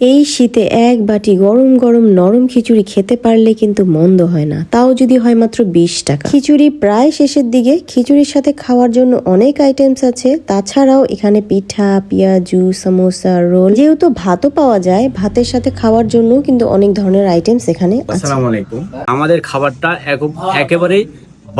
এই শীতে এক বাটি গরম গরম নরম খিচুড়ি খেতে পারলে কিন্তু মন্দ হয় না, তাও যদি হয় মাত্র 20 টাকা। খিচুড়ি প্রায় শেষের দিকে, খিচুড়ির সাথে খাওয়ার জন্য অনেক আইটেমস আছে। তাছাড়াও এখানে পিঠা, পেঁয়াজু, সমোসা, রোল, যেহেতু ভাতও পাওয়া যায়, ভাতের সাথে খাওয়ার জন্য কিন্তু অনেক ধরনের আইটেমস এখানে আছে। আসসালামু আলাইকুম। আমাদের খাবারটা একেবারেই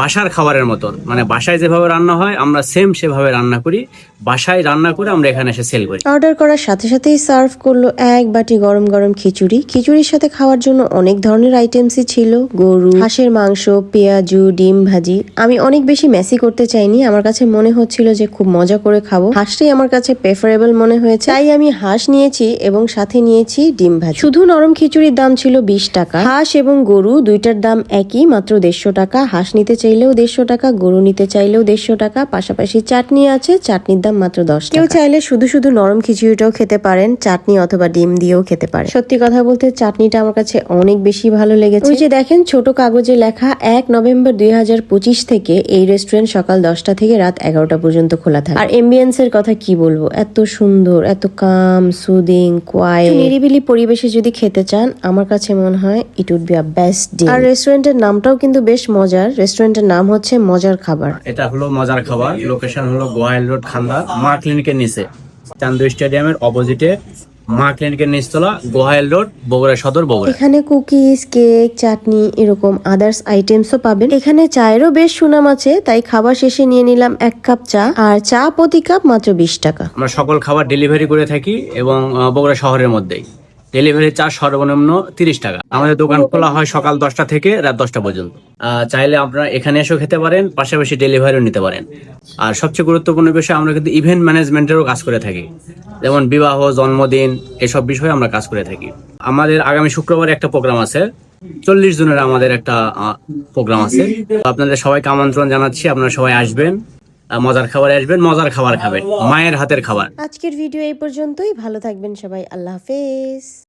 বাসার খাবারের মতন, মানে বাসায় যেভাবে রান্না হয় আমরা সেম সেভাবে রান্না করি। বাসায় রান্না করে আমরা এখানে এসে সেল করি। অর্ডার করার সাথে সাথেই সার্ভ করলো এক বাটি গরম গরম খিচুড়ি। খিচুড়ির সাথে খাওয়ার জন্য অনেক ধরনের আইটেমসই ছিল, গরু, হাঁসের মাংস, পেঁয়াজু, ডিম ভাজি। আমি অনেক বেশি মেসি করতে চাইনি, আমার কাছে মনে হচ্ছিল যে খুব মজা করে খাবো, হাঁসটাই আমার কাছে প্রেফারেবল মনে হয়েছে, তাই আমি হাঁস নিয়েছি এবং সাথে নিয়েছি ডিম ভাজি। শুধু নরম খিচুড়ির দাম ছিল 20 টাকা। হাঁস এবং গরু দুইটার দাম একই, মাত্র 150 টাকা। হাঁস নিতে চাইলেও 150 টাকা, গরু নিতে চাইলেও 150 টাকা। পাশাপাশি চাটনি আছে, চাটনির দাম মাত্র 10 টাকা। কেউ চাইলে শুধু শুধু নরম খিচুড়িটাও খেতে পারেন, চাটনি অথবা ডিম দিয়েও খেতে পারেন। সত্যি কথা বলতে চাটনিটা আমার কাছে অনেক বেশি ভালো লেগেছে। ওই যে দেখেন ছোট কাগজে লেখা 1 নভেম্বর 2025 থেকে এই রেস্টুরেন্ট সকাল 10টা থেকে রাত 11টা পর্যন্ত খোলা থাকে। আর এমবিয়েন্স এর কথা কি বলবো, এত সুন্দর, এত কাম, সুদিং, কোয়াইট, নিরিবিলি পরিবেশে যদি খেতে চান, আমার কাছে মনে হয় it would be a best day. আর রেস্টুরেন্টের নামটাও কিন্তু বেশ মজার। রেস্টুরেন্টের নাম হচ্ছে মজার খাবার। এটা হলো মজার খাবার। লোকেশন হলো গোয়াইল রোড, খান্দা, মা ক্লিনিকের নিচে, চান্দু স্টেডিয়ামের অপোজিটে, মা ক্লিনিকের নিচতলা, গোয়াইল রোড, বগুড়া সদর, বগুড়া। এখানে কুকিজ, কেক, চাটনি, এরকম আদার্স আইটেমসও পাবেন। এখানে চায়েরও বেশ সুনাম আছে, তাই খাবার শেষে নিয়ে নিলাম 1 কাপ চা, আর চা প্রতি কাপ মাত্র 20 টাকা। আমরা সকল খাবার ডেলিভারি করে থাকি এবং বগুড়া শহরের মধ্যেই ডেলিভারি চার্জ সর্বনিম্ন 30 টাকা। আমাদের দোকান খোলা হয় সকাল 10টা থেকে রাত 10টা পর্যন্ত। চাইলে আপনারা এখানে এসেও খেতে পারেন, পাশাপাশি ডেলিভারিও নিতে পারেন। আর সবচেয়ে গুরুত্বপূর্ণ বিষয়, আমরা কিন্তু ইভেন্ট ম্যানেজমেন্টেরও কাজ করে থাকি, যেমন বিবাহ, জন্মদিন, এসব বিষয়ে আমরা কাজ করে থাকি। আমাদের আগামী শুক্রবার একটা প্রোগ্রাম আছে, 40 জনের আমাদের একটা প্রোগ্রাম আছে। আপনাদের সবাইকে আমন্ত্রণ জানাচ্ছি, আপনারা সবাই আসবেন, মজার খাবারে আসবেন, মজার খাবার খাবেন, মায়ের হাতের খাবার। আজকের ভিডিও এই পর্যন্তই। ভালো থাকবেন সবাই, আল্লাহ হাফেজ।